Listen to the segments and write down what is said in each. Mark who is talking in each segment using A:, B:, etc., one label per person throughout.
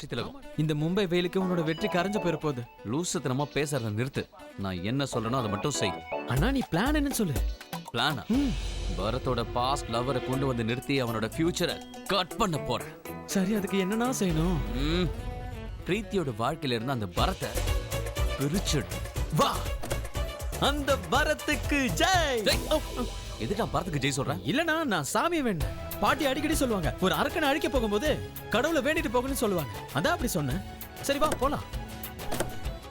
A: வெற்றி திலகம்.
B: இந்த மும்பை வெயிலுக்கு உன்னோட வெற்றி கரைஞ்சு போயிட போகுது.
A: லூசுத்தனமா பேசுறத நிறுத்து. நான் என்ன சொல்றேனோ அதை மட்டும் செய்.
B: அண்ணா நீ பிளான் என்னன்னு சொல்லு.
A: பிளானா? பரத்தோட பாஸ்ட் லவரை கொண்டு வந்து நிறுத்தி அவனோட ஃபியூச்சரை கட் பண்ண போறேன்.
B: சரி, அதுக்கு என்னன்னா செய்யணும்?
A: பிரீத்தியோட வாழ்க்கையில இருந்து அந்த பரத்தை பிரிச்சிடு.
B: வா, அந்த பரத்துக்கு ஜெய்.
A: எதுக்கு பரத்துக்கு ஜெய் சொல்றேன்?
B: இல்லனா நான் சாமியை வேண்டேன். பாட்டி அடிக்கடி சொல்லுவாங்க, ஒரு அரக்கனை அழிக்க போகும்போது கடவுளை வேண்டிட்டு போகணும்னு சொல்லுவாங்க. அதான் அப்படி சொன்னேன். சரி வா போலாம்.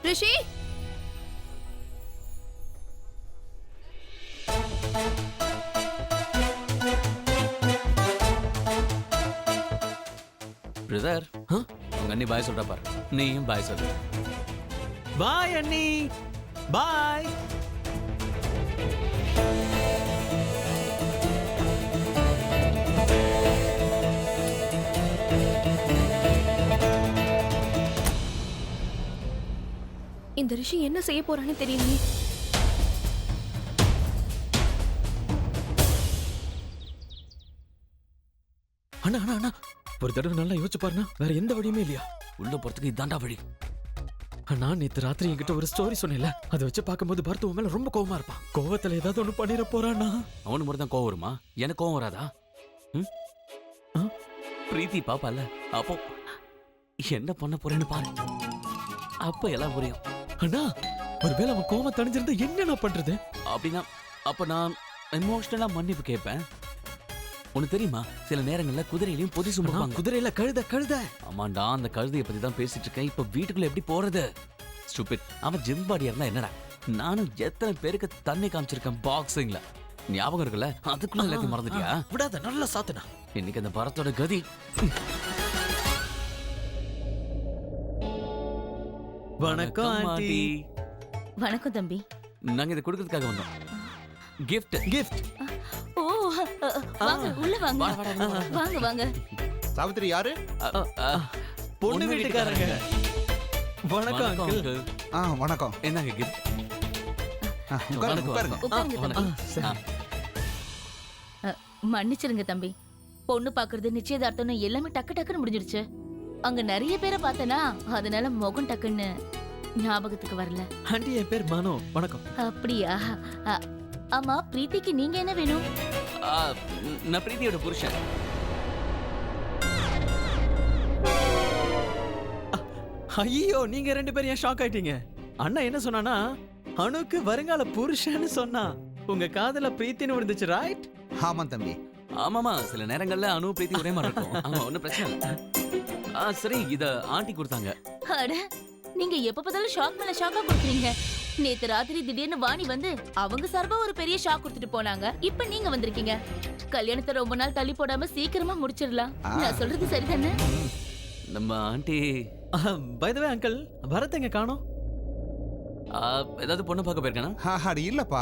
C: ரிஷி,
A: பிரதர், உங்க அண்ணி பாய் சொல்றா பாரு. நீயும் பாய் சொல்லு.
B: பாய் அண்ணி, பாய்.
C: இந்த ரிஷி என்ன செய்ய போறான்னு தெரியலையே.
B: அண்ணா அண்ணா அண்ணா, ஒரு தடவை நல்லா யோசிச்சு பாருண்ணா. வேற எந்த வழியுமே இல்லையா?
A: உள்ள போறதுக்கு இதாண்டா வழி.
B: அண்ணா, நேத்து ராத்திரி என்கிட்ட ஒரு ஸ்டோரி சொன்னேன்ல, அதை வச்சு பார்க்கும்போது பரத் உன் மேல ரொம்ப கோவமா இருப்பான். கோவத்துல ஏதாவது ஒண்ணு பண்ணிட போறானா?
A: அவனு மட்டும் தான் கோவம் வருமா? எனக்கு கோவம் வராதா? பிரீத்தி பாப்பால, அப்போ என்ன பண்ண போறேன்னு பாரு. அப்ப எல்லாம் புரியும்.
B: அண்ணா, ஒருவேளை அவன் கோவம் தணிஞ்சிருந்தா என்ன நான் பண்றது?
A: அப்படின்னா அப்ப நான் எமோஷனலா மன்னிப்பு கேட்பேன். உனக்கு தெரியுமா, சில நேரங்கள்ல குதிரையிலையும் பொதி சுமப்பாங்க.
B: குதிரையில கழுத.
A: ஆமாண்டா, அந்த கழுதையை பத்தி தான் பேசிட்டு இருக்கேன். இப்ப வீட்டுக்குள்ள எப்படி போறது? ஸ்டூபிட். அவன் ஜிம் பாடியா இருந்தா என்னடா? நானும் எத்தனை பேருக்கு தண்ணி காமிச்சிருக்கேன் பாக்ஸிங்ல. ஞாபகம் இருக்குல்ல? அதுக்குள்ள எல்லாத்தையும் மறந்துட்டியா?
B: விடாத, நல்லா சாத்துனா.
A: இன்னைக்கு அந்த பரத்தோட கதி.
B: வணக்கம் ஆண்டி.
C: வணக்கம் தம்பி.
A: நாங்க இதை கொடுக்கறதுக்காக வந்தோம். கிஃப்ட்.
C: ஓ, வாங்க உள்ள வாங்க. வாங்க வாங்க.
D: சாவித்திரி யாரு?
B: பொண்ணு வீட்டுக்காரங்க. வணக்கம் அங்கிள்.
D: வணக்கம்.
A: என்னங்க கிஃப்ட்?
C: உட்காருங்க தம்பி. மன்னிச்சிருங்க தம்பி. பொண்ணு பாக்குறது, நிச்சயதார்த்தம் எல்லாமே டக்கு டக்குன்னு முடிஞ்சிருச்சு. அங்க நிறைய பேரை பார்த்தனா, அதனால முகம் டக்குன்னு ஞாபகத்துக்கு வரல.
B: ஆண்டி, என் பேர் மனோ. வணக்கம்.
C: அப்படியா? ஆமா, பிரீத்திக்கு நீங்க என்ன வேணும்?
A: நான் பிரீத்தியோட புருஷன்.
B: ஐயோ, நீங்க ரெண்டு பேரும் ஏன் ஷாக் ஆயிட்டீங்க? அண்ணா என்ன சொன்னானா, அனுக்கு வருங்கால புருஷன்னு சொன்னா. உங்க காதல பிரீத்தின்னு விழுந்துச்சு, ரைட்?
D: ஆமா தம்பி.
A: ஆமாமா, சில நேரங்கள்ல அனு பிரீத்தி ஒரே மாதிரி இருக்கும். ஆமா, ஒன்னும் பிரச்சனை இல்லை. சரி, இத ஆண்டி கொடுத்தாங்க.
C: அட, நீங்க எப்ப பார்த்தாலும் ஷாக் மேல ஷாக்கா கொடுக்குறீங்க. நேத்து ராத்திரி திடீர்னு வாணி வந்து அவங்க சார்பா ஒரு பெரிய ஷாக் கொடுத்துட்டு போனாங்க. இப்ப நீங்க வந்திருக்கீங்க. கல்யாணத்தை ரொம்ப நாள் தள்ளி போடாம சீக்கிரமா முடிச்சிடலாம். நான் சொல்றது சரிதானே?
A: நம்ம aunty.
B: By the way uncle, Bharath எங்க காணோம்?
A: ஏதாவது பொண்ணு பார்க்க போயிருக்கானா?
D: அது இல்லப்பா,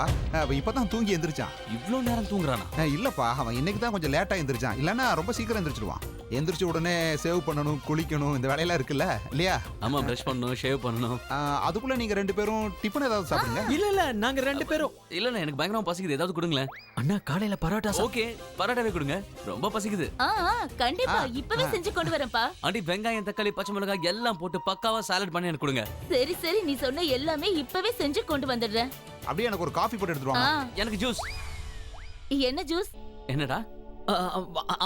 D: இப்பதான் தூங்கி எந்திரிச்சான்.
A: இவ்வளவு நேரம் தூங்குறானா?
D: இல்லப்பா, அவன் இன்னைக்கு தான் கொஞ்சம் லேட்டா எந்திரிச்சான். இல்லன்னா ரொம்ப சீக்கிரம் எந்திரிச்சிடுவான். எந்திரிச்சு உடனே சேவ் பண்ணணும், குளிக்கணும், இந்த வேலையெல்லாம் இருக்குல்ல இல்லையா?
A: ஆமா, பிரஷ் பண்ணணும், ஷேவ் பண்ணணும்.
D: அதுக்குள்ள நீங்க ரெண்டு பேரும் டிஃபன் ஏதாவது சாப்பிடுங்க.
B: இல்ல, நாங்க ரெண்டு பேரும்.
A: இல்ல, எனக்கு பயங்கரமா பசிக்குது, ஏதாவது கொடுங்களேன்.
B: அண்ணா, காலையில பரோட்டா.
A: ஓகே, பரோட்டாவே கொடுங்க, ரொம்ப பசிக்குது.
C: கண்டிப்பா இப்பவே செஞ்சு கொண்டு வரேன்ப்பா.
A: ஆண்டி, வெங்காயம், தக்காளி, பச்சை மிளகாய் எல்லாம் போட்டு பக்காவா சாலட் பண்ணி எனக்கு கொடுங்க.
C: சரி சரி, நீ சொன்ன எல்லாமே இப்பவே செஞ்சு கொண்டு வந்துடுறேன்.
D: அப்படியே எனக்கு ஒரு காஃபி போட்டு எடுத்துட்டு வாங்க.
A: எனக்கு ஜூஸ்.
C: என்ன ஜூஸ்?
A: என்னடா?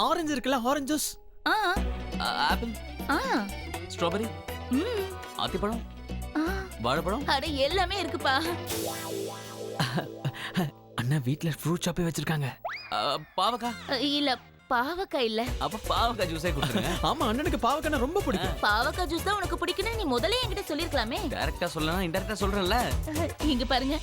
B: ஆரஞ்சு இருக்குல்ல, ஆரஞ்சு ஜூஸ்.
A: ஆப்பிள், ஸ்ட்ராபெரி, ஆத்திப்பழம், வாழைப்பழம்.
C: அட, எல்லாமே இருக்குப்பா.
B: அண்ணா வீட்ல ஃப்ரூட் ஷாப்பே வச்சிருக்காங்க.
A: பாவக்காய்
C: இல்ல, பாவக்காய் இல்ல.
A: அப்ப பாவக்காய் ஜூஸே கொடுத்துருங்க.
B: ஆமா, அண்ணனுக்கு பாவக்காய் ரொம்ப பிடிக்கும்.
C: பாவக்காய் ஜூஸ் தான் உனக்கு பிடிக்கும்னு நீ முதல்ல என்கிட்ட சொல்லிருக்கலாமே.
A: டைரக்டா சொல்லலாம், இன்டைரக்டா சொல்றேன்ல.
C: இங்க பாருங்க,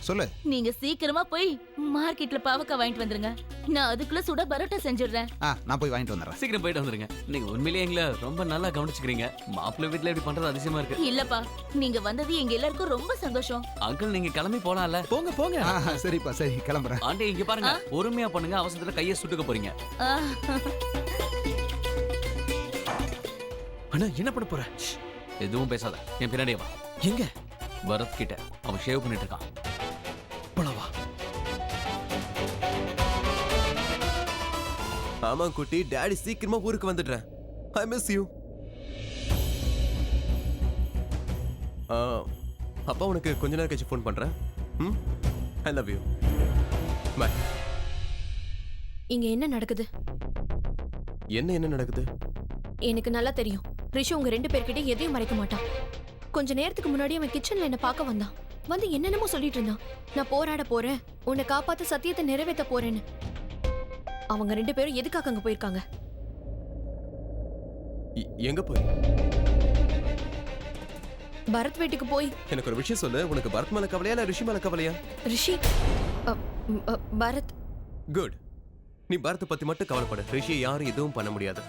D: சொல்லு.
C: நீங்க சீக்கிரமா போய் மார்க்கெட்ல பாவக்காய் வாங்கிட்டு வந்துருங்க. நான் அதுக்குள்ள சுட பரோட்டா செஞ்சிடுறேன்.
D: நான் போய் வாங்கிட்டு வந்துடுறேன்.
A: சீக்கிரம் போயிட்டு வந்துருங்க. நீங்க உண்மையிலேயே எங்களை ரொம்ப நல்லா கவனிச்சுக்கிறீங்க. மாப்பிள்ளை வீட்டுல இப்படி பண்றது அதிசயமா இருக்கு.
C: இல்லப்பா, நீங்க வந்தது எங்க எல்லாருக்கும் ரொம்ப சந்தோஷம்.
A: அங்கிள், நீங்க கிளம்பி போலாம்ல?
B: போங்க போங்க.
D: சரிப்பா, சரி கிளம்புறேன்.
A: ஆண்டி, இங்க பாருங்க, பொறுமையா பண்ணுங்க, அவசரத்துல கையை சுட்டுக்க போறீங்க.
B: அண்ணா, என்ன பண்ண போற?
A: எதுவும் பேசாத, என் பின்னாடியே வா.
B: எங்க?
A: பரத் கிட்ட. அவன் ஷேவ் பண்ணிட்டு இருக்கான்.
B: போலவா?
E: ஆமா குட்டி, டாடி சீக்கிரமா ஊருக்கு வந்துடுறேன். I miss you. அப்பா உனக்கு கொஞ்ச நேரம் கழிச்சு ஃபோன் பண்றேன். I love you. பை.
F: இங்க என்ன நடக்குது?
E: என்ன நடக்குது?
F: எனக்கு நல்லா தெரியும். ரிஷி உங்க 2 பேர்கிட்ட எதையும் மறைக்க மாட்டான். கொஞ்ச நேரத்துக்கு முன்னாடி அவன் கிச்சன்ல என்ன பார்க்க வந்தான். வந்து என்னென்னமோ சொல்லிட்டு இருந்தான். நான் போராட போறேன், உன்னை காப்பாத்த சத்தியத்தை நிறைவேற்ற போறேன்னு. அவங்க 2 பேரும் எதுக்காக அங்க போயிருக்காங்க?
E: எங்க போய்?
F: பரத் வீட்டுக்கு போய்.
E: எனக்கு ஒரு விஷயம் சொல்லு. உனக்கு பரத் மேல கவலையா இல்ல ரிஷி மேல கவலையா?
F: ரிஷி பரத்.
E: குட். நீ பரத் பத்தி மட்டும் கவலைப்படு. ரிஷியை யாரும் எதுவும் பண்ண முடியாது.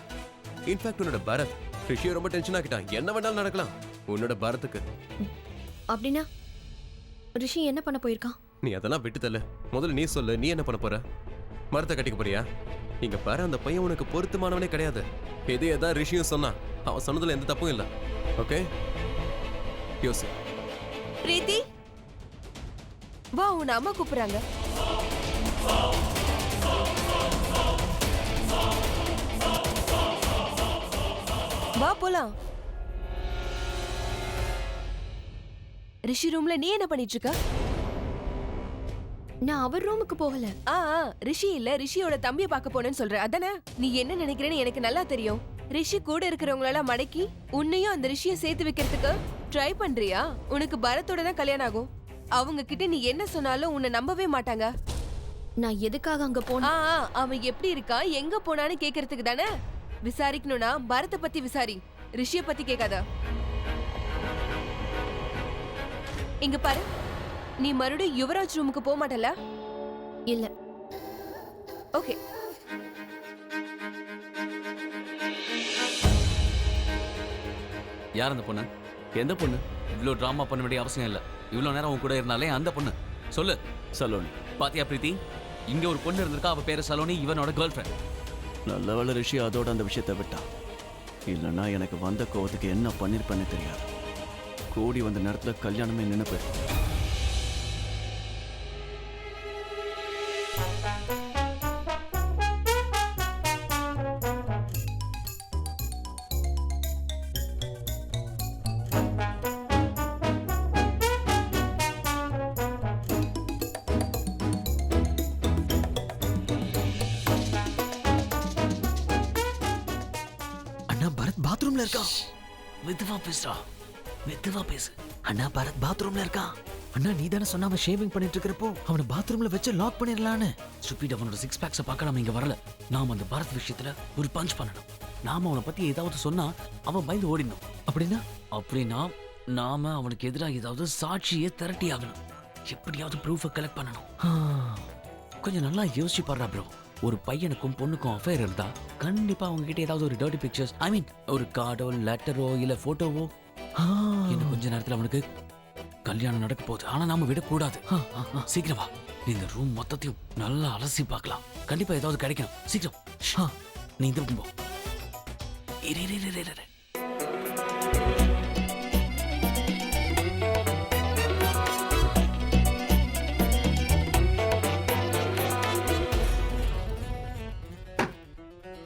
E: இன்ஃபேக்ட் உன்னோட பரத் ரிஷியை ரொம்ப டென்ஷன் ஆக்கிட்டான். என்ன வேணாலும் நடக்கலாம் உன்னோட பரத்துக்கு.
F: அப்படின்னா ரிஷி என்ன பண்ண போயிருக்கான்?
E: நீ அதெல்லாம் விட்டு தள்ளு. முதல்ல நீ சொல்லு, நீ என்ன பண்ண போற? மரத்தை கட்டிக்க போறியா? இங்க பாரு, அந்த பையன் உனக்கு பொருத்தமானவனே கிடையாது. இதே தான் ரிஷியும் சொன்னான். அவன் சொன்னதுல எந்த தப்பும் இல்லை. ஓகே, யோசி.
G: பிரீத்தி, வா, உன் அம்மா கூப்பிடுறாங்க. வா போலாம். ரிஷி ரூம்ல நீ என்ன பண்ணிட்டு இருக்க?
F: நான் அவர் ரூமுக்கு போகல.
G: ரிஷி இல்ல, ரிஷியோட தம்பிய பார்க்க போனேன்னு சொல்ற அதானே? நீ என்ன நினைக்கிறேன்னு எனக்கு நல்லா தெரியும். ரிஷி கூட இருக்கிறவங்களால மடக்கி உன்னையும் அந்த ரிஷிய சேர்த்து வைக்கிறதுக்கு ட்ரை பண்றியா? உனக்கு பரத்தோட தான் கல்யாணம் ஆகும். அவங்க கிட்ட நீ என்ன சொன்னாலும் உன்னை நம்பவே மாட்டாங்க.
F: நான் எதுக்காக அங்க போனா?
G: அவன் எப்படி இருக்கா, எங்க போனான்னு கேக்குறதுக்கு தானே. விசாரிக்கணும்னா பரத்தை பத்தி விசாரி, ரிஷிய பத்தி கேட்காத. இங்க பாரு, நீ மறுபடியும் யுவராஜ் ரூமுக்கு போக மாட்டல?
F: இல்ல.
G: ஓகே.
A: யார் அந்த பொண்ணு? எந்த பொண்ணு? இவ்வளோ டிராமா பண்ண வேண்டிய அவசியம் இல்லை. இவ்வளோ நேரம் உன் கூட இருந்தாலே அந்த பொண்ணு. சொல்லு. சலோனி. பாத்தியா பிரீத்தி, இங்க ஒரு பொண்ணு இருந்திருக்கா. அவ பேரு சலோனி, இவனோட கேர்ள் ஃப்ரெண்ட்.
B: நல்ல வேளை ரிஷி அதோட அந்த விஷயத்தை விட்டான். இல்லைன்னா எனக்கு வந்த கோவத்துக்கு என்ன பண்ணிருப்பேன்னு தெரியாது. கூடி வந்த நேரத்துல கல்யாணமே நின்று போயிடும். பரத் பாத்ரூம்ல இருக்கான்.
A: மெதுவா பேசுடா, மெதுவா பேசு.
B: அண்ணா பரத் பாத்ரூம்ல இருக்கான். அண்ணா நீ தானே சொன்ன அவன் ஷேவிங் பண்ணிட்டு இருக்கிறப்போ அவனை பாத்ரூம்ல வச்சு லாக் பண்ணிடலான்னு.
A: ஸ்டூபிட், அவனோட 6 பேக்ஸை பார்க்க நாம இங்க வரல. நாம அந்த பரத் விஷயத்துல ஒரு பஞ்ச் பண்ணணும். நாம அவனை பத்தி ஏதாவது சொன்னா அவன் பயந்து ஓடிடணும். அப்படின்னா நாம அவனுக்கு எதிராக ஏதாவது சாட்சியை திரட்டி ஆகணும். எப்படியாவது ப்ரூஃபை கலெக்ட் பண்ணணும். கொஞ்சம் நல்லா யோசிச்சு பாடுறா ப்ரோ. ஒரு பையனுக்கும் பொண்ணுக்கும் அஃபேர் இருந்தா கண்டிப்பா அவங்க கிட்ட ஏதாவது ஒரு டர்ட்டி பிக்சர்ஸ், ஐ மீன் ஒரு கார்டோ லெட்டரோ இல்ல போட்டோவோ. இன்னும் கொஞ்ச நேரத்துல அவனுக்கு கல்யாணம் நடக்க போகுது. ஆனா நாம விடக்கூடாது. சீக்கிரம் வா, இந்த ரூம் மொத்தத்தையும் நல்லா அலசி பார்க்கலாம். கண்டிப்பா ஏதாவது கிடைக்கணும். சீக்கிரம். நீ இந்த போ.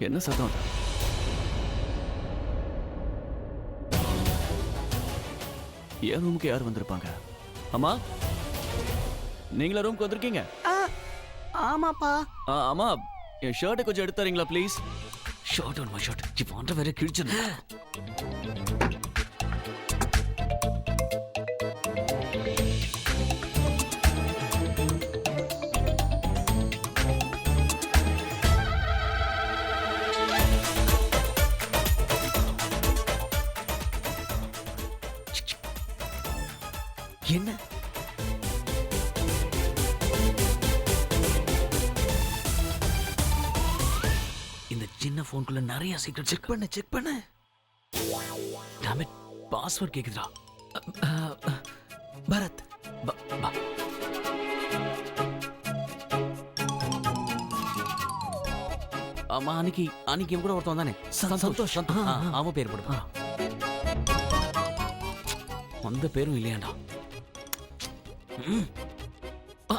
B: என்ன சத்தம்? என் ரூமுக்கு யார் வந்திருப்பாங்க? அம்மா, நீங்களா ரூமுக்கு வந்திருக்கீங்க?
H: ஆமாப்பா.
B: அம்மா, என் ஷர்ட்டை கொஞ்சம் எடுத்து தரீங்களா please?
A: Shirt on my shirt. இப்போ ஆண்ட வேற கிழிச்சிருந்தா.
B: என்ன
A: இந்த சின்ன போன்குள்ள நிறைய சீக்ரெட். செக் பண்ணு. டாம் இட், பாஸ்வேர்ட் கேக்குதுடா.
B: பரத்,
A: ஆமா, அன்னைக்கு இவன் கூட ஒருத்தன் தானே, சந்தோஷ். அவன் பேர் போடுப்பா. அந்த பேரும் இல்லையாண்டா.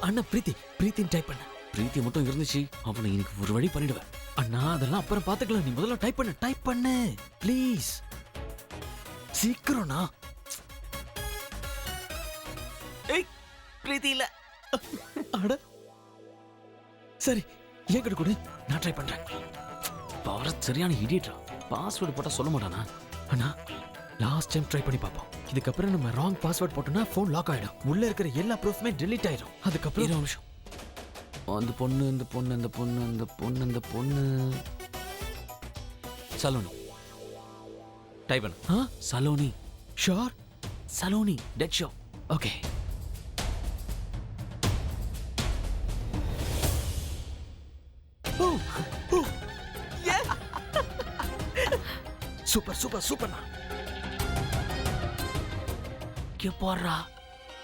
B: அண்ணா பிரீத்தின்னு டைப் பண்ண.
A: பிரீத்தி மட்டும் இருந்துச்சு, அவனை எனக்கு ஒரு வழி பண்ணிடுவேன்.
B: அண்ணா அதெல்லாம் அப்புறம் பாத்துக்கலாம். நீ முதல்ல டைப் பண்ணு ப்ளீஸ். சீக்கிரம்ண்ணா. ஏய் பிரீத்தி இல்ல. அட சரி என்கிட்ட கொடு, நான் ட்ரை பண்றேன்.
A: பரத் சரியான இடியட்ரா. பாஸ்வேர்டு போட்டா சொல்ல மாட்டானா?
B: அண்ணா லாஸ்ட் டைம் ட்ரை பண்ணி பார்ப்போம். இதுக்கப்புறம் நம்ம ராங் பாஸ்வேர்ட் போட்டோம்னா ஃபோன் லாக் ஆயிடும். உள்ள இருக்கிற எல்லா ப்ரூஃப்மே டெலீட் ஆயிடும். அதுக்கப்புறம்
A: 20 நிமிஷம். அந்த பொண்ணு சலோனி. டைப் பண்ணு. சலோனி.
B: ஷோர்.
A: சலோனி டெட் ஷோ.
B: ஓகே. சூப்பர் சூப்பர் சூப்பர்ண்ணா.
A: பாடுறா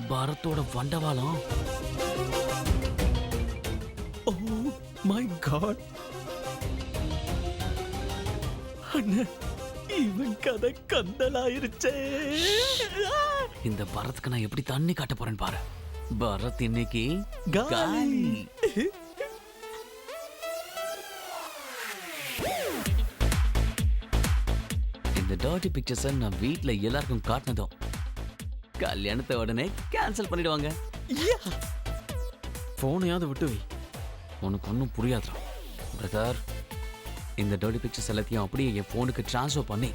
A: பாரத்தோட வண்டவாளம்.
B: Oh my God. அண்ணா இவன் கதை கந்தலாயிருச்சே.
A: இந்த பரத்துக்கு நான் எப்படி தண்ணி காட்ட போறேன்னு பாரு. பரத் இன்னைக்கு
B: காலி.
A: இந்த டர்ட்டி பிக்சர்ஸை நான் வீட்ல எல்லாருக்கும் காட்டினதும் கல்யாணத்தை உடனே கேன்சல் பண்ணிடுவாங்க.
B: போனையாவது விட்டு வை.
A: உனக்கு ஒன்றும் புரியாதுடா பிரதர். இந்த டர்ட்டி பிக்சர்ஸ் எல்லாத்தையும் அப்படியே என் ஃபோனுக்கு ட்ரான்ஸ்ஃபர் பண்ணி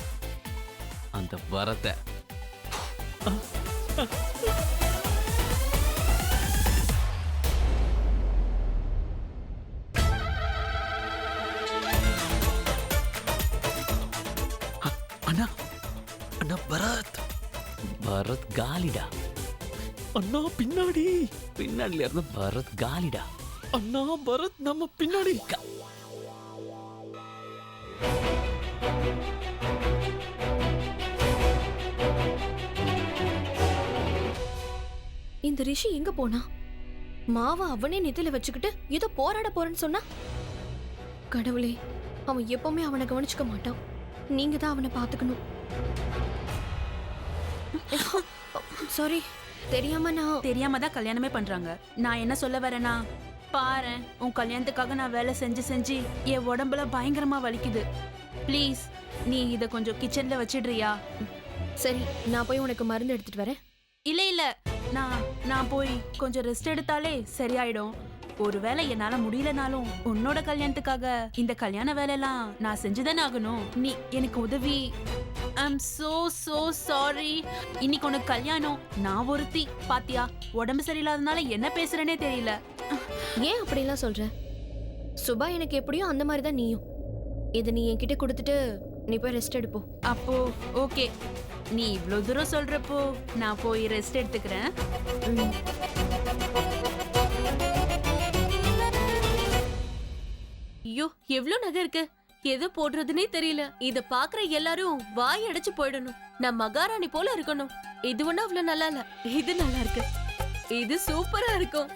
A: அந்த வரத்தை
B: அண்ணா அண்ணா பரத்.
A: பரத் காலிடா.
B: அண்ணா பின்னாடி.
A: பின்னாடில இருந்து பரத் காலிடா.
B: அண்ணா பரத் நம்ம பின்னாடி.
F: இந்த ரிஷி எங்க போனா? மாவா அவனே நெத்தில வச்சுக்கிட்டு ஏதோ போராட போறேன்னு சொன்னா. கடவுளே, அவன் எப்பவுமே அவனை கவனிச்சுக்க மாட்டான். நீங்க தான் அவனை பாத்துக்கணும். சாரி, தெரியாம நான்.
I: தெரியாம தான் கல்யாணமே பண்றாங்க. நான் என்ன சொல்ல வரேன்னா, பாரு உன் கல்யாணத்துக்காக நான் வேலை செஞ்சு செஞ்சு என் உடம்புல பயங்கரமா வலிக்குது. ப்ளீஸ் நீ இத கொஞ்சம் கிச்சன்ல வச்சிடுறியா?
F: சரி, நான் போய் உனக்கு மருந்து எடுத்துட்டு வரேன்.
I: இல்ல இல்ல, நான் போய் கொஞ்சம் ரெஸ்ட் எடுத்தாலே சரியாயிடும். ஒருவேளை என்னால முடியலனாலும் உன்னோட கல்யாணத்துக்காக இந்த கல்யாண வேலையெல்லாம் நான் செஞ்சுதானே ஆகணும். நீ எனக்கு உதவி. I'm so sorry. இன்னைக்கு உனக்கு கல்யாணம். நான் ஒருத்தி பாத்தியா, உடம்பு சரியில்லாதனால என்ன பேசுறேனே தெரியல.
F: ஏன் அப்படிலாம் சொல்ற? சுபா எனக்கு எப்படியோ அந்த மாதிரி தான் நீயும். இது நீ என்கிட்ட கொடுத்துட்டு நீ போய் ரெஸ்ட் எடுப்போ.
I: அப்போ ஓகே, நீ இவ்ளோ தூரம் சொல்றப்போ நான் போய் ரெஸ்ட் எடுத்துக்கிறேன்.
C: ஐயோ எவ்ளோ நகை இருக்கு, எது போடுறதுனே தெரியல. இத பாக்குற எல்லாரும் வாய் அடைச்சு போயிடணும். நான் மகாராணி போல இருக்கணும். இது ஒண்ணு அவ்வளவு நல்லா இல்ல, இது நல்லா இருக்கு, இது சூப்பரா இருக்கும்.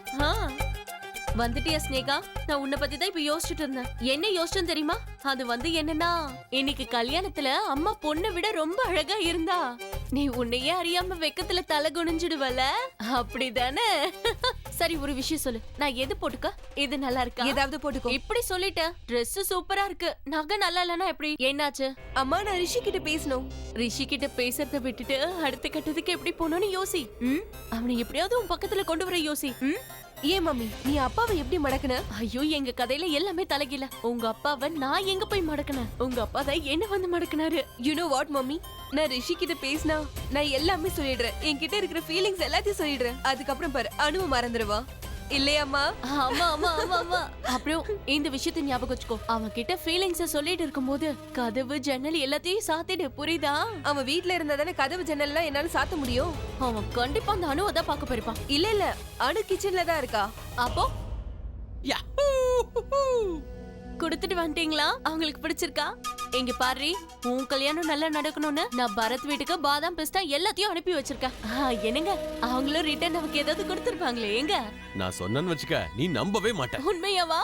C: வந்துட்டியா ஸ்னேகா? நான் உன்னை பத்தி தான் இப்ப யோசிச்சுட்டு இருந்தேன். என்ன யோசிச்சேன்னு தெரியுமா? அது என்னன்னா, இன்னைக்கு கல்யாணத்துல அம்மா பொண்ணை விட ரொம்ப அழகா இருந்தா. நீ உன்னையே அறியாம வெக்கத்துல தலை குனிஞ்சிடுவல, அப்படிதானே? சரி ஒரு விஷயம் சொல்லு, நான் எது போட்டுக்க? இது நல்லா இருக்கா?
G: ஏதாவது போட்டுக்கோ.
C: இப்படி சொல்லிட்டேன். Dress சூப்பரா இருக்கு, நகை நல்லா இல்லனா எப்படி? என்னாச்சு?
G: அம்மா நான் ரிஷி கிட்ட பேசணும்.
C: ரிஷி கிட்ட பேசுறத விட்டுட்டு அடுத்த கட்டத்துக்கு எப்படி போகணும்னு யோசி. அவனை எப்படியாவது உன் பக்கத்துல கொண்டு வர யோசி.
G: ஏன் மம்மி, நீ அப்பாவை எப்படி மடக்குன?
C: ஐயோ, எங்க கதையில எல்லாமே தலைகீழ. உங்க அப்பாவை நான் எங்க போய் மடக்குனேன், உங்க அப்பா தான் என்ன வந்து மடக்குனாரு.
G: யூ நோ வாட் மம்மி, நான் ரிஷி கிட்ட பேசினா நான் எல்லாமே சொல்லிடுறேன். என்கிட்ட இருக்கிற ஃபீலிங்ஸ் எல்லாத்தையும் சொல்லிடுறேன். அதுக்கப்புறம் பாரு அனுவ மறந்துடுவா. இல்லையாம்மா?
C: ஆமா ஆமா ஆமா ஆமா. அப்புறம் இந்த விஷயத்தை ஞாபகம் வச்சுக்கோ. அவன் கிட்ட ஃபீலிங்ஸ சொல்லிட்டு இருக்கும்போது கதவு ஜன்னல் எல்லாத்தையும் சாத்திடு, புரியுதா?
G: அவன் வீட்ல இருந்தா தானே கதவு ஜன்னல்லாம் என்னால சாத்த முடியும்.
C: அவன் கண்டிப்பா அந்த அணுவை தான் பார்க்க போயிருப்பான்.
G: இல்ல இல்ல, அனு கிச்சன்ல தான் இருக்கா.
C: அப்போ குடுத்துட்டு வந்துட்டீங்களா? அவங்களுக்கு பிடிச்சிருக்கா? எங்க பாரு, உன் கல்யாணம் நல்லா நடக்கணும்னு நான் பரத் வீட்டுக்கு பாதாம் பிஸ்தா எல்லாத்தையும் அனுப்பி வச்சிருக்கேன். என்னங்க, அவங்களும் ரிட்டர்ன் நமக்கு ஏதாவது கொடுத்துருப்பாங்களே? எங்க
E: நான் சொன்னேன்னு வச்சுக்க, நீ நம்பவே மாட்ட.
C: உண்மையாவா?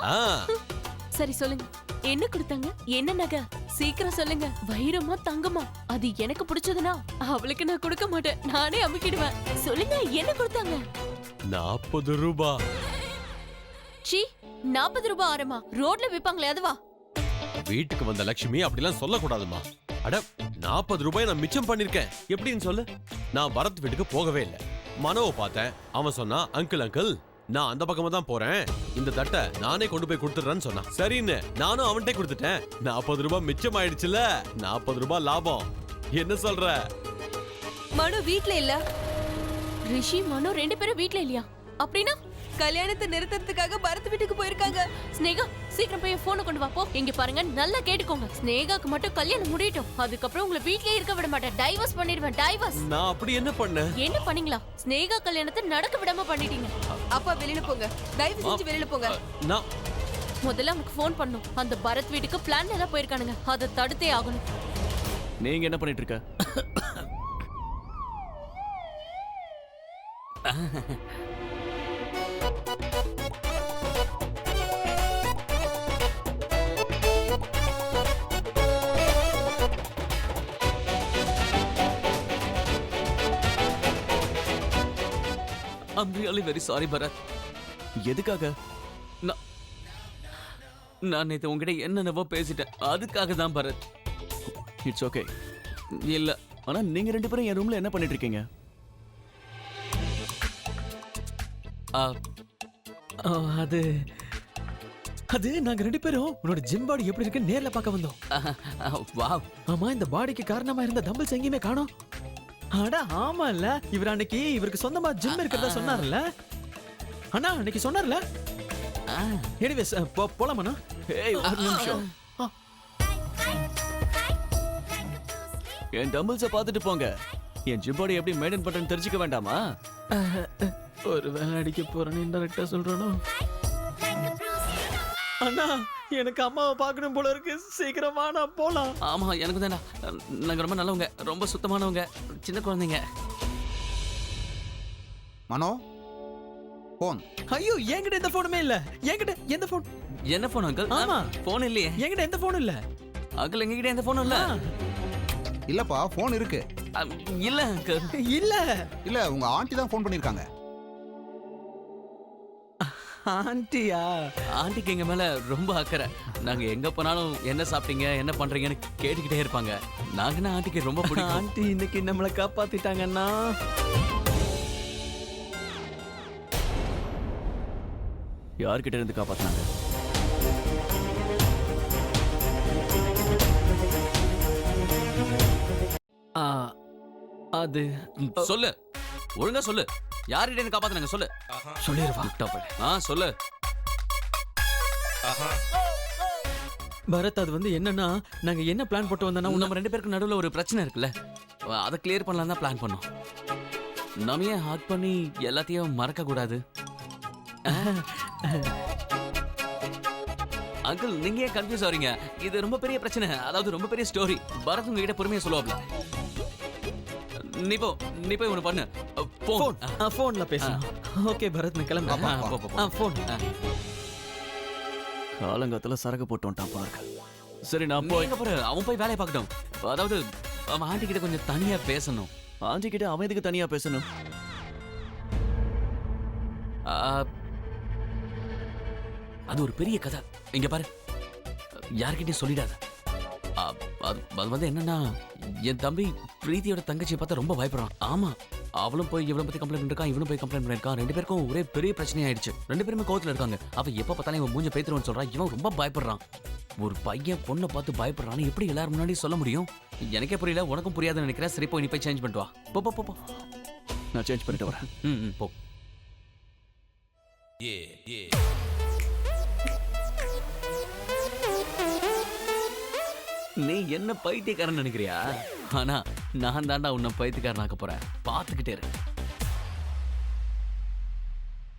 C: சரி சொல்லுங்க, என்ன கொடுத்தாங்க? என்ன நகை? சீக்கிரம் சொல்லுங்க. வைரமா தங்கமா? அது எனக்கு பிடிச்சதுன்னா அவளுக்கு நான் கொடுக்க மாட்டேன், நானே அமுக்கிடுவேன். சொல்லுங்க, என்ன கொடுத்தாங்க?
E: 40 ரூபாய்.
C: சி, 40 ரூபாய் ஆரமா? ரோட்ல விப்பாங்களே அதுவா?
E: வீட்டுக்கு வந்த லட்சுமி அப்படிலாம் சொல்லக்கூடாதுமா. அட 40 ரூபாய் நான் மிச்சம் பண்ணிருக்கேன். எப்படின்னு சொல்லு. நான் பரத் வீட்டுக்கு போகவே இல்லை. மனோவை பார்த்தேன். அவன் சொன்னா அங்கிள் அங்கிள் நான் அந்த பக்கமா தான் போறேன், இந்த தட்டை நானே கொண்டு போய் கொடுத்துட்றேன்னு சொன்னான். சரின்னு நானும் அவன்கிட்ட கொடுத்துட்டேன். 40 ரூபாய் மிச்சம் ஆயிடுச்சுல, 40 ரூபாய் லாபம். என்ன சொல்ற?
G: மனு வீட்ல இல்ல.
C: ரிஷி மனு 2 பேரும் வீட்ல இல்லையா? அப்படின்னா
G: கல்யாணத்தை நிறுத்தறதுக்காக பரத் வீட்டுக்கு போயிருக்காங்க.
C: ஸ்னேகா சீக்கிரம் போய் போனை கொண்டு வா போ. இங்க பாருங்க நல்லா கேட்டுக்கோங்க, ஸ்னேகாக்கு மட்டும் கல்யாணம் முடியட்டும், அதுக்கப்புறம் உங்களை வீட்லயே இருக்க விட மாட்டேன், டைவர்ஸ் பண்ணிடுவேன். டைவர்ஸ்.
E: நான் அப்படி என்ன பண்ணேன்?
C: என்ன பண்ணீங்களா? ஸ்னேகா கல்யாணத்தை நடக்க விடாம பண்ணிட்டீங்க.
G: அப்பா வெளியில போங்க, தயவு செஞ்சு வெளியில போங்க.
E: நான்
C: முதல்ல அவனுக்கு ஃபோன் பண்ணும். அந்த பரத் வீட்டுக்கு பிளான் ஏதாவது போயிருக்கானுங்க, அதை தடுத்தே ஆகணும்.
B: நீங்க என்ன பண்ணிட்டு இருக்க?
A: I'm really very sorry Bharat.
B: எதுக்காக?
A: நான் நேத்து உங்ககிட்ட என்னென்னவோ பேசிட்டேன், அதுக்காக தான் பரத்.
B: It's okay.
A: இல்ல
B: ஆனா நீங்க 2 பேரும் என் ரூம்ல என்ன பண்ணிட்டு இருக்கீங்க? அது அது நாங்க 2 பேரும் உன்னோட ஜிம் பாடி எப்படி இருக்கு நேர்ல பார்க்க வந்தோம்.
A: வாவ்.
B: ஆமா, இந்த பாடிக்கு காரணமா இருந்த டம்பிள்ஸ் எங்கேயுமே காணோம். அட ஆமா இல்ல, இவர் அன்னைக்கு இவருக்கு சொந்தமா ஜிம் இருக்கிறதா சொன்னார்ல. அண்ணா அன்னைக்கு சொன்னார்ல. எனிவேஸ் போலாமாண்ணா? ஏய் ஒரு நிமிஷம். என் டம்பிள்ஸை பார்த்துட்டு போங்க. என் ஜிம் பாடி எப்படி மெயின்டைன் பண்றேன்னு தெரிஞ்சுக்க வேண்டாமா? ஒரு வேலை அடிக்க போறேன்னு இன்டெரக்டா சொல்றானோ? அண்ணா எனக்கு அம்மாவை பார்க்கணும் போல இருக்கு, சீக்கிரமா நான் போலாம்.
A: ஆமா எனக்கு தானே, நாங்க ரொம்ப நல்லவங்க, ரொம்ப சுத்தமானவங்க, சின்ன குழந்தைங்க.
D: மனோ போன்.
B: ஐயோ என்கிட்ட எந்த போனுமே இல்ல. என்கிட்ட எந்த போன்?
A: என்ன போன் அங்கிள்?
B: ஆமா
A: போன் இல்லையே.
B: என்கிட்ட எந்த போனும் இல்ல.
A: அங்கிள் எங்ககிட்ட எந்த போனும் இல்ல.
D: இல்லப்பா போன் இருக்கு.
A: இல்ல அங்கிள்.
B: இல்ல
D: இல்ல உங்க ஆண்டி தான் ஃபோன் பண்ணிருக்காங்க.
B: ஆண்டியா?
A: ஆண்டிக்கு எங்க மேல ரொம்ப அக்கறை. நாங்க எங்க போனாலும் என்ன சாப்பிட்டீங்க என்ன பண்றீங்கன்னு கேட்டுக்கிட்டே இருப்பாங்க. நாங்கன்னா ஆண்டிக்கு ரொம்ப பிடிக்கும்.
B: ஆண்டி இன்னைக்கு நம்மளை காப்பாத்திட்டாங்கன்னா. யார்கிட்ட இருந்து காப்பாத்தினாங்க? அது
A: சொல்லு, ஒழுங்கா சொல்லு. யார்கிட்ட இருந்து காப்பாத்துனாங்க சொல்லு.
B: சொல்லிடுவா.
A: சொல்லு
B: பரத், அது வந்து என்னன்னா நாங்க என்ன பிளான் போட்டு வந்தோம்னா
A: நம்ம 2 பேருக்கு நடுவுல ஒரு பிரச்சனை இருக்குல்ல, அதை கிளியர் பண்ணலாம் தான் பிளான் பண்ணோம். நம்ம ஏன் ஹாக் பண்ணி எல்லாத்தையும் மறக்க கூடாது? அங்கிள் நீங்க ஏன் கன்ஃபியூஸ் ஆறீங்க? இது ரொம்ப பெரிய பிரச்சனை, அதாவது ரொம்ப பெரிய ஸ்டோரி. பரத் உங்ககிட்ட பொறுமையா சொல்லுவாப்ல. நீ போய் ஒண்ணு பண்ணு.
B: போன்ல பேசலாம். ஓகே பரத், நான் கிளம்புறேன். போன். காலங்காத்துல சரக்கு போட்டு வந்துட்டான் பாருங்க. சரி நான் போய்
A: அவன் போய் வேலையை பார்க்கட்டும். அதாவது அவன் ஆண்டி கிட்ட கொஞ்சம் தனியா பேசணும்.
B: ஆண்டி கிட்ட அவன் எதுக்கு தனியா பேசணும்?
A: அது ஒரு பெரிய கதை. இங்க பாரு, யார்கிட்டயும் சொல்லிடாத. அது வந்து என்னன்னா, என் தம்பி பிரீத்தியோட தங்கச்சியை பார்த்தா ரொம்ப பயப்படுறான். ஆமா, அவளும் போய் இவளை பத்தி கம்ப்ளைண்ட் பண்ணிருக்கான், இவனும் போய் கம்ப்ளைண்ட் பண்ணிருக்கான். 2 பேருக்கும் ஒரே பெரிய பிரச்சனை ஆயிடுச்சு. 2 பேருமே கோவத்துல இருக்காங்க. அவ எப்ப பார்த்தாலும் இவன் மூஞ்ச பேத்துருவான்னு சொல்றான். இவன் ரொம்ப பயப்படுறான். ஒரு பையன் பொண்ணை பார்த்து பயப்படுறான்னு எப்படி எல்லாரும் முன்னாடி சொல்ல முடியும்? எனக்கே புரியல, உனக்கும் புரியாதுன்னு நினைக்கிறேன். சரி போய் நீ போய் சேஞ்ச் பண்ணிட்டு வா. போ.
B: நான் சேஞ்ச் பண்ணிட்டு வரேன்.
A: போ. நீ என்ன பைத்தியக்காரன் நினைக்கிறியா? ஆனா நான் தாண்டா உன்னை பைத்தியக்காரனாக்க போறேன். பாத்துக்கிட்டே இரு.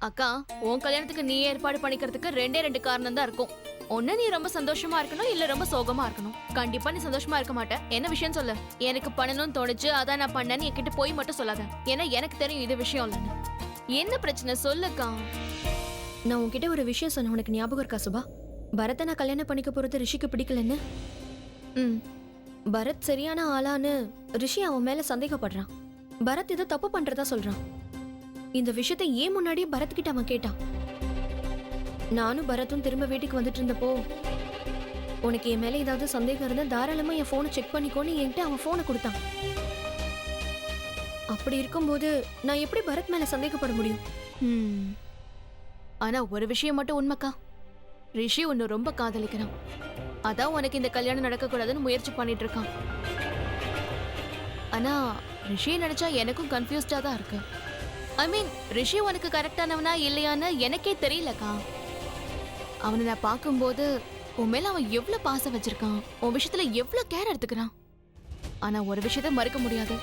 F: அக்கா, உன் கல்யாணத்துக்கு நீ ஏற்பாடு பண்ணிக்கிறதுக்கு 2 காரணம் தான் இருக்கும். ஒண்ணு நீ ரொம்ப சந்தோஷமா இருக்கணும், இல்ல ரொம்ப சோகமா இருக்கணும். கண்டிப்பா நீ சந்தோஷமா இருக்க மாட்டேன். என்ன விஷயம் சொல்லு. எனக்கு பண்ணணும்னு தோணுச்சு, அதான் நான் பண்ணேன்னு என்கிட்ட போய் மட்டும் சொல்லாத. ஏன்னா எனக்கு தெரியும் இது விஷயம் இல்லைன்னு. என்ன பிரச்சனை சொல்லுக்கா. நான் உன்கிட்ட ஒரு விஷயம் சொன்னேன், உனக்கு ஞாபகம் இருக்கா சுபா? பரத்தை நான் கல்யாணம் பண்ணிக்க போறது ரிஷிக்கு பிடிக்கலன்னு. பரத் சரியான ஆளான்னு ரிஷி அவன் மேல சந்தேகப்படுறான். பரத் ஏதோ தப்பு பண்றதா சொல்றான். இந்த விஷயத்தை ஏன் முன்னாடியே பரத் கிட்ட அவன் கேட்டான். நானும் பரத்தும் திரும்ப வீட்டுக்கு வந்துட்டு இருந்தப்போ, உனக்கு என் மேல ஏதாவது சந்தேகம் இருந்தா தாராளமா என் போனை செக் பண்ணிக்கோன்னு என்கிட்ட அவன் போனை கொடுத்தான். அப்படி இருக்கும்போது நான் எப்படி பரத் மேல சந்தேகப்பட முடியும்?
C: ஆனா ஒரு விஷயம் மட்டும் உண்மைக்கா, ரிஷி உன்னை ரொம்ப காதலிக்கிறான். அதான் உனக்கு இந்த கல்யாணம் நடக்க கூடாதுன்னு முயற்சி பண்ணிட்டு இருக்கான். ஆனா ரிஷியை நினைச்சா எனக்கும் கன்ஃபியூஸ்டா தான் இருக்கு. ஐ மீன், ரிஷி உனக்கு கரெக்டானவனா இல்லையான்னு எனக்கே தெரியலக்கா. அவனை நான் பார்க்கும்போது உன் மேல அவன் எவ்வளவு பாசம் வச்சிருக்கான், உன் விஷயத்துல எவ்வளவு கேர் எடுத்துக்கிறான். ஆனா ஒரு விஷயத்த மறக்க முடியாது,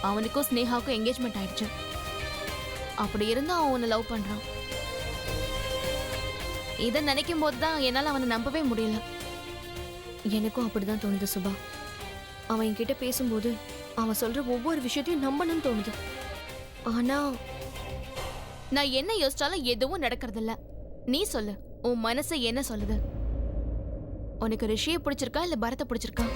C: அவனுக்கும் ஸ்னேகாவுக்கும் என்கேஜ்மெண்ட் ஆயிடுச்சு. அப்படி இருந்தா அவன் உன்னை லவ் பண்றான். இதை நினைக்கும் போதுதான் என்னால அவனை நம்பவே முடியல.
F: எனக்கும் அப்படிதான் தோணுது சுபா. அவன் என்கிட்ட பேசும்போது அவன் சொல்ற ஒவ்வொரு விஷயத்தையும் நம்பணும்னு தோணுது. ஆனா
C: நான் என்ன யோசிச்சாலும் எதுவும் நடக்கறதில்ல. நீ சொல்லு, உன் மனசு என்ன சொல்லுது? உனக்கு ரிஷியை பிடிச்சிருக்கா இல்ல பரத்தை பிடிச்சிருக்கா?